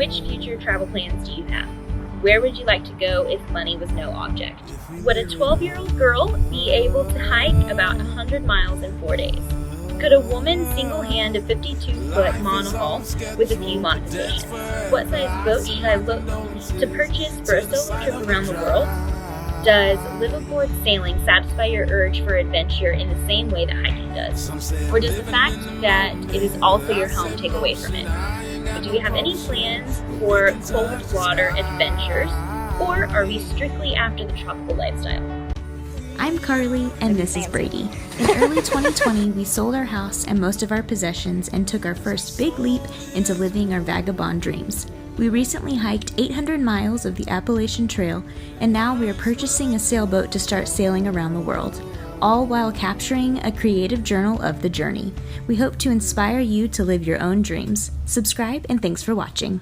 Which future travel plans do you have? Where would you like to go if money was no object? Would a 12-year-old girl be able to hike about 100 miles in 4 days? Could a woman single-hand a 52-foot monohull with a few modifications? What size boat should I look to purchase for a solo trip around the world? Does liveaboard sailing satisfy your urge for adventure in the same way that hiking does? Or does the fact that it is also your home take away from it? But do you have any plans for cold water adventures, or are we strictly after the tropical lifestyle? I'm Carly, and this is Brady. In early 2020, we sold our house and most of our possessions and took our first big leap into living our vagabond dreams. We recently hiked 800 miles of the Appalachian Trail, and now we are purchasing a sailboat to start sailing around the world, all while capturing a creative journal of the journey. We hope to inspire you to live your own dreams. Subscribe, and thanks for watching.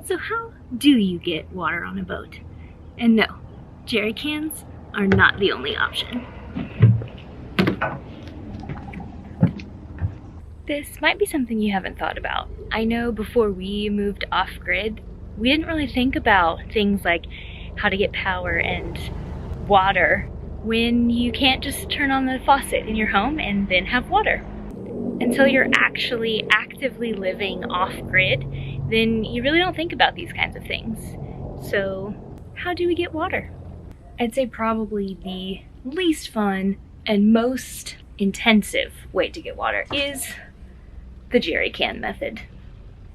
So how do you get water on a boat? And no, jerry cans are not the only option. This might be something you haven't thought about. I know before we moved off-grid, we didn't really think about things like how to get power and water when you can't just turn on the faucet in your home and then have water. Until you're actually actively living off-grid, then you really don't think about these kinds of things. So how do we get water? I'd say probably the least fun and most intensive way to get water is the jerry can method.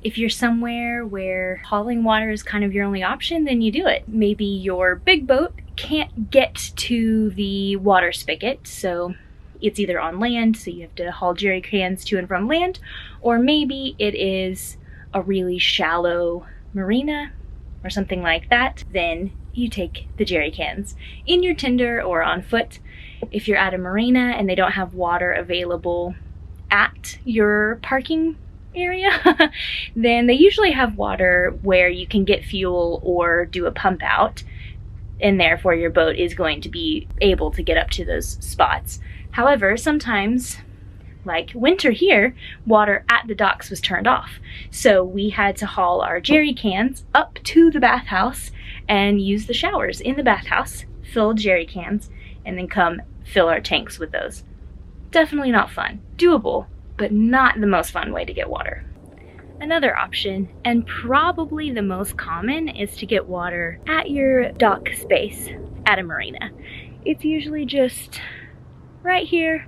If you're somewhere where hauling water is kind of your only option, then you do it. Maybe your big boat can't get to the water spigot, so it's either on land, so you have to haul jerry cans to and from land, or maybe it is a really shallow marina or something like that. Then you take the jerry cans in your tender or on foot. If you're at a marina and they don't have water available at your parking area, then they usually have water where you can get fuel or do a pump out, and therefore your boat is going to be able to get up to those spots. However, sometimes, like winter here, water at the docks was turned off. So we had to haul our jerry cans up to the bathhouse and use the showers in the bathhouse, fill jerry cans, and then come fill our tanks with those. Definitely not fun. Doable, but not the most fun way to get water. Another option, and probably the most common, is to get water at your dock space at a marina. It's usually just right here.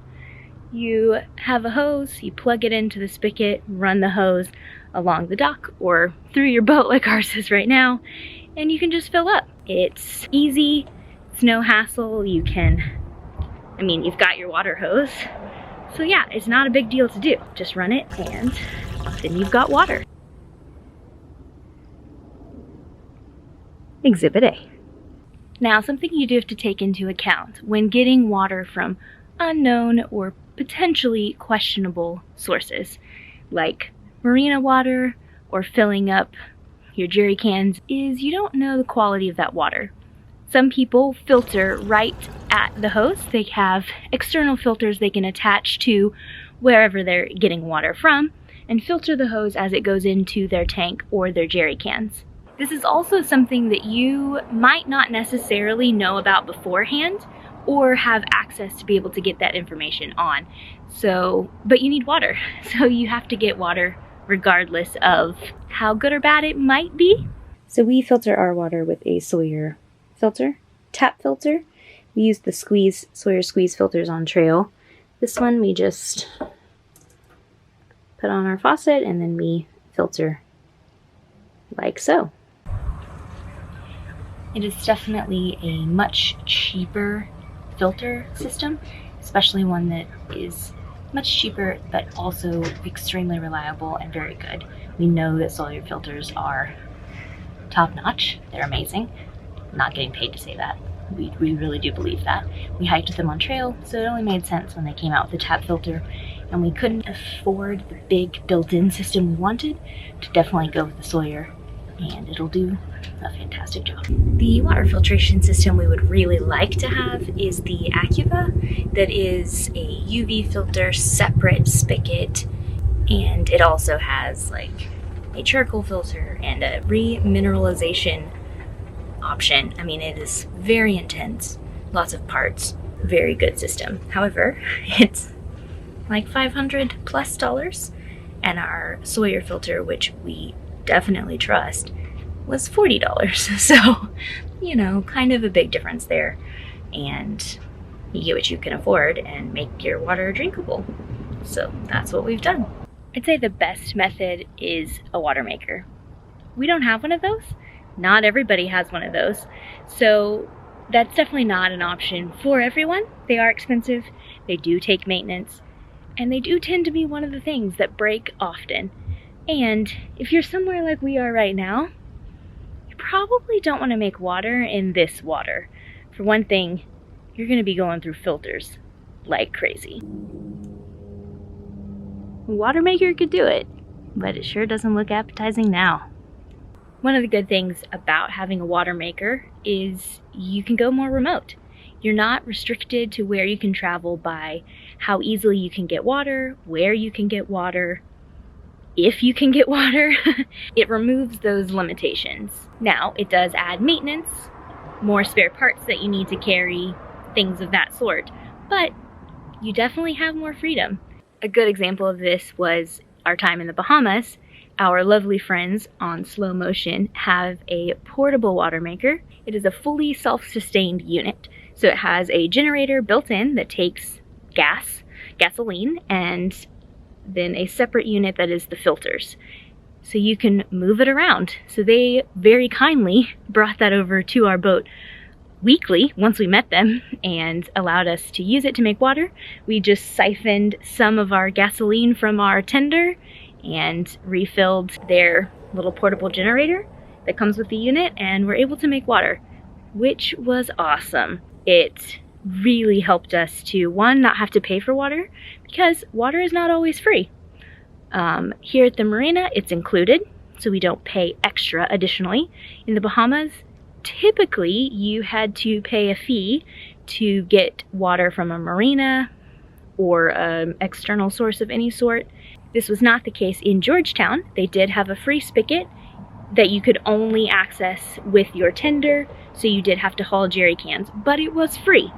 You have a hose, you plug it into the spigot, run the hose along the dock or through your boat like ours is right now, and you can just fill up. It's easy, it's no hassle. You've got your water hose. So yeah, it's not a big deal to do. Just run it and then you've got water. Exhibit A. Now, something you do have to take into account when getting water from unknown or potentially questionable sources, like marina water or filling up your jerry cans, is you don't know the quality of that water. Some people filter right at the hose. They have external filters they can attach to wherever they're getting water from and filter the hose as it goes into their tank or their jerry cans. This is also something that you might not necessarily know about beforehand or have access to be able to get that information on. But you need water, so you have to get water regardless of how good or bad it might be. So we filter our water with a Sawyer filter, tap filter. We use the Sawyer squeeze filters on trail. This one we just put on our faucet and then we filter like so. It is definitely a much cheaper filter system, especially one that is much cheaper but also extremely reliable and very good. We know that Sawyer filters are top-notch. They're amazing. I'm not getting paid to say that. We really do believe that. We hiked them on trail, so it only made sense when they came out with the tap filter, and we couldn't afford the big built-in system we wanted to definitely go with the Sawyer, and it'll do a fantastic job. The water filtration system we would really like to have is the Acuva. That is a UV filter, separate spigot, and it also has like a charcoal filter and a remineralization option. I mean, it is very intense, lots of parts, very good system. However, it's like $500+ and our Sawyer filter, which we definitely trust, was $40. So, you know, kind of a big difference there. And you get what you can afford and make your water drinkable. So that's what we've done. I'd say the best method is a water maker. We don't have one of those. Not everybody has one of those. So that's definitely not an option for everyone. They are expensive, they do take maintenance, and they do tend to be one of the things that break often. And if you're somewhere like we are right now, you probably don't want to make water in this water. For one thing, you're going to be going through filters like crazy. A water maker could do it, but it sure doesn't look appetizing now. One of the good things about having a water maker is you can go more remote. You're not restricted to where you can travel by how easily you can get water, where you can get water, if you can get water. It removes those limitations. Now, it does add maintenance, more spare parts that you need to carry, things of that sort, but you definitely have more freedom. A good example of this was our time in the Bahamas. Our lovely friends on Slow Motion have a portable water maker. It is a fully self-sustained unit. So it has a generator built in that takes gasoline, and then a separate unit that is the filters. So you can move it around. So they very kindly brought that over to our boat weekly once we met them and allowed us to use it to make water. We just siphoned some of our gasoline from our tender and refilled their little portable generator that comes with the unit, and we're able to make water, which was awesome. It really helped us to, one, not have to pay for water, because water is not always free. Here at the marina, it's included, so we don't pay extra additionally. In the Bahamas, typically you had to pay a fee to get water from a marina or an external source of any sort. This was not the case in Georgetown. They did have a free spigot that you could only access with your tender, so you did have to haul jerry cans, but it was free.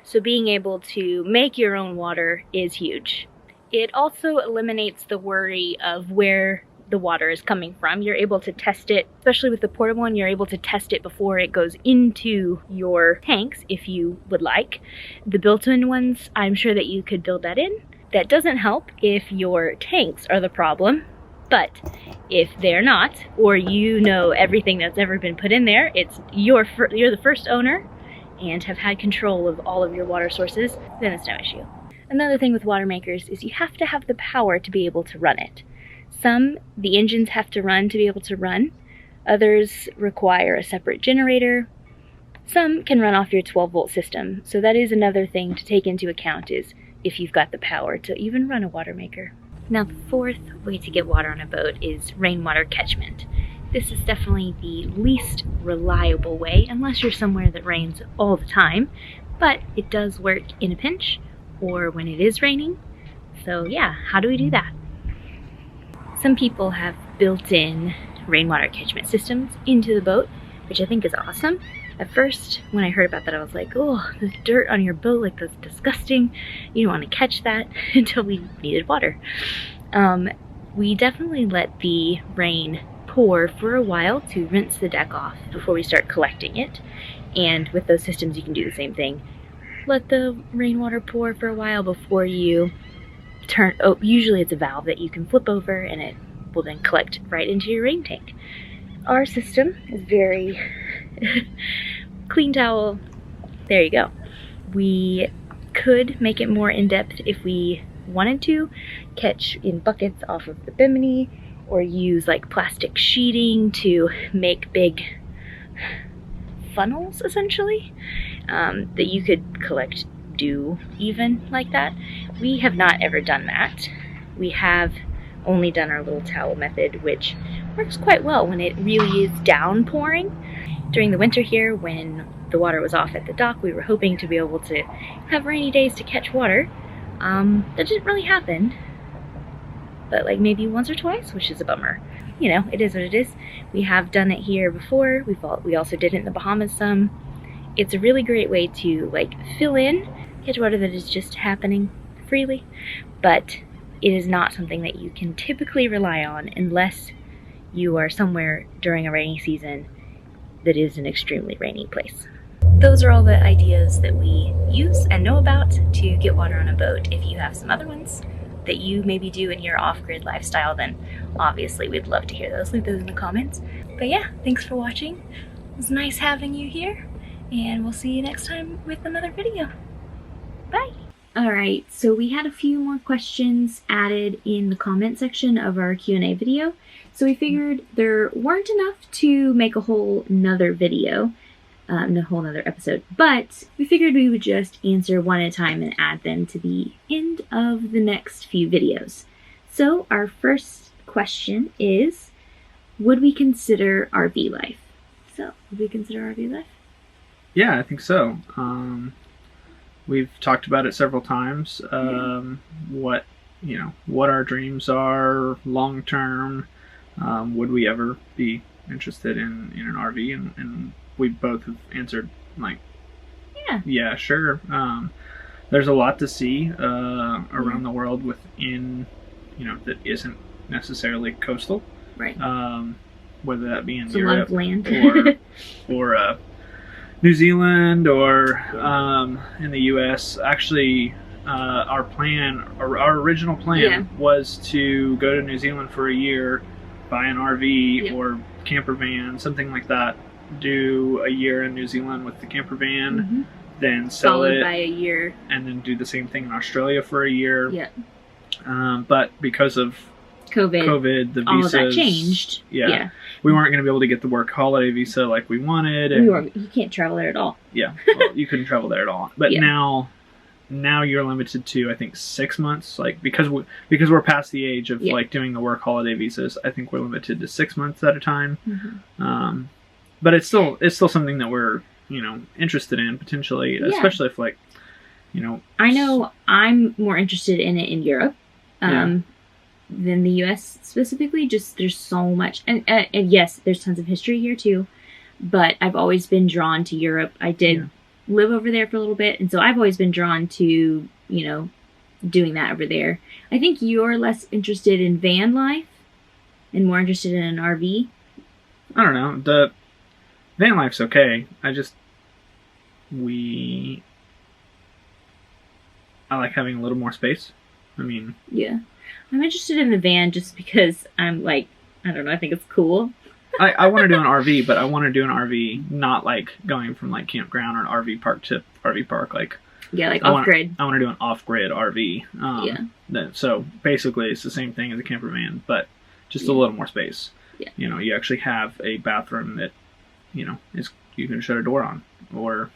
So being able to make your own water is huge. It also eliminates the worry of where the water is coming from. You're able to test it, especially with the portable one, you're able to test it before it goes into your tanks if you would like. The built-in ones, I'm sure that you could build that in. That doesn't help if your tanks are the problem, but if they're not, or you know everything that's ever been put in there, you're the first owner and have had control of all of your water sources, then it's no issue. Another thing with water makers is you have to have the power to be able to run it. Some, the engines have to run to be able to run. Others require a separate generator. Some can run off your 12-volt system, so that is another thing to take into account, is if you've got the power to even run a water maker. Now, the fourth way to get water on a boat is rainwater catchment. This is definitely the least reliable way, unless you're somewhere that rains all the time, but it does work in a pinch or when it is raining. So yeah, how do we do that? Some people have built-in rainwater catchment systems into the boat, which I think is awesome. At first, when I heard about that, I was like, oh, the dirt on your boat, like, that's disgusting. You don't want to catch that, until we needed water. We definitely let the rain pour for a while to rinse the deck off before we start collecting it. And with those systems, you can do the same thing. Let the rainwater pour for a while before you turn, usually it's a valve that you can flip over and it will then collect right into your rain tank. Our system is very clean towel, there you go. We could make it more in-depth if we wanted to, catch in buckets off of the Bimini, or use like plastic sheeting to make big funnels, essentially, that you could collect dew even like that. We have not ever done that. We have only done our little towel method, which works quite well when it really is downpouring. During the winter here, when the water was off at the dock, we were hoping to be able to have rainy days to catch water. That didn't really happen, but like maybe once or twice, which is a bummer. You know, it is what it is. We have done it here before. We also did it in the Bahamas some. It's a really great way to like fill in, catch water that is just happening freely, but it is not something that you can typically rely on unless you are somewhere during a rainy season that is an extremely rainy place. Those are all the ideas that we use and know about to get water on a boat. If you have some other ones that you maybe do in your off-grid lifestyle, then obviously we'd love to hear those. Leave those in the comments. But yeah, thanks for watching. It was nice having you here, and we'll see you next time with another video. Bye! Alright, so we had a few more questions added in the comment section of our Q&A video. So we figured there weren't enough to make a whole nother video, a whole nother episode, but we figured we would just answer one at a time and add them to the end of the next few videos. So our first question is, would we consider RV life? So, would we consider RV life? Yeah, I think so. We've talked about it several times. What our dreams are long term. Would we ever be interested in an RV? And we both have answered like, yeah, sure. There's a lot to see around the world within, that isn't necessarily coastal. Right. Whether that be in it's Europe a lot of land. or New Zealand or in the U.S. Actually, our original plan was to go to New Zealand for a year, buy an RV or camper van, something like that, do a year in New Zealand with the camper van, then sell followed it by a year, and then do the same thing in Australia for a year. Yeah. But because of COVID, the visas, all of that changed. Yeah. We weren't going to be able to get the work holiday visa like we wanted. And you can't travel there at all. Yeah, well, you couldn't travel there at all. But now you're limited to, I think, 6 months. Like because we're past the age of like doing the work holiday visas, I think we're limited to 6 months at a time. But it's still something that we're interested in potentially, especially if like I know I'm more interested in it in Europe. Than the U.S. specifically. Just there's so much, and yes, there's tons of history here too, but I've always been drawn to Europe. I did live over there for a little bit, and so I've always been drawn to doing that over there. I think you're less interested in van life and more interested in an RV. I don't know, the van life's okay. I like having a little more space. I mean, I'm interested in the van just because I'm like, I don't know, I think it's cool. I want to do an RV, but I want to do an RV not like going from like campground or RV park to RV park. Like off-grid. I want to do an off-grid RV. So basically it's the same thing as a camper van, but just a little more space. Yeah. You actually have a bathroom that, is you can shut a door on, or,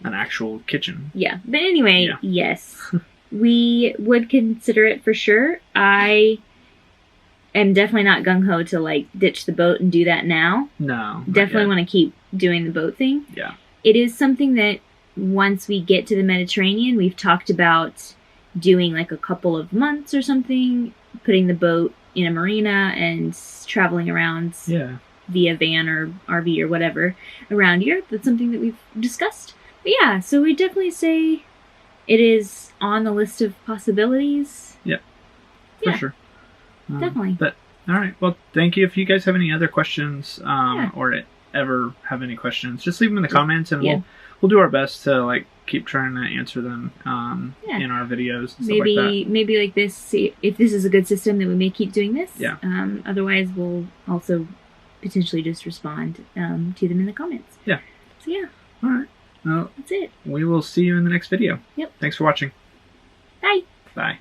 an actual kitchen. Yeah. But anyway, yes. We would consider it for sure. I am definitely not gung-ho to like ditch the boat and do that now. No. Definitely want to keep doing the boat thing. Yeah. It is something that once we get to the Mediterranean, we've talked about doing like a couple of months or something, putting the boat in a marina and traveling around via van or RV or whatever around Europe. That's something that we've discussed. But yeah, so we definitely say it is on the list of possibilities. Yeah, for sure. Definitely. But all right, well, thank you. If you guys have any other questions or ever have any questions, just leave them in the comments, and we'll do our best to like keep trying to answer them in our videos. And stuff like that. Maybe like this. See if this is a good system, then we may keep doing this. Yeah. Otherwise, we'll also potentially just respond to them in the comments. Yeah. So yeah. All right. Well, That's it. we will see you in the next video. Yep. Thanks for watching. Bye. Bye.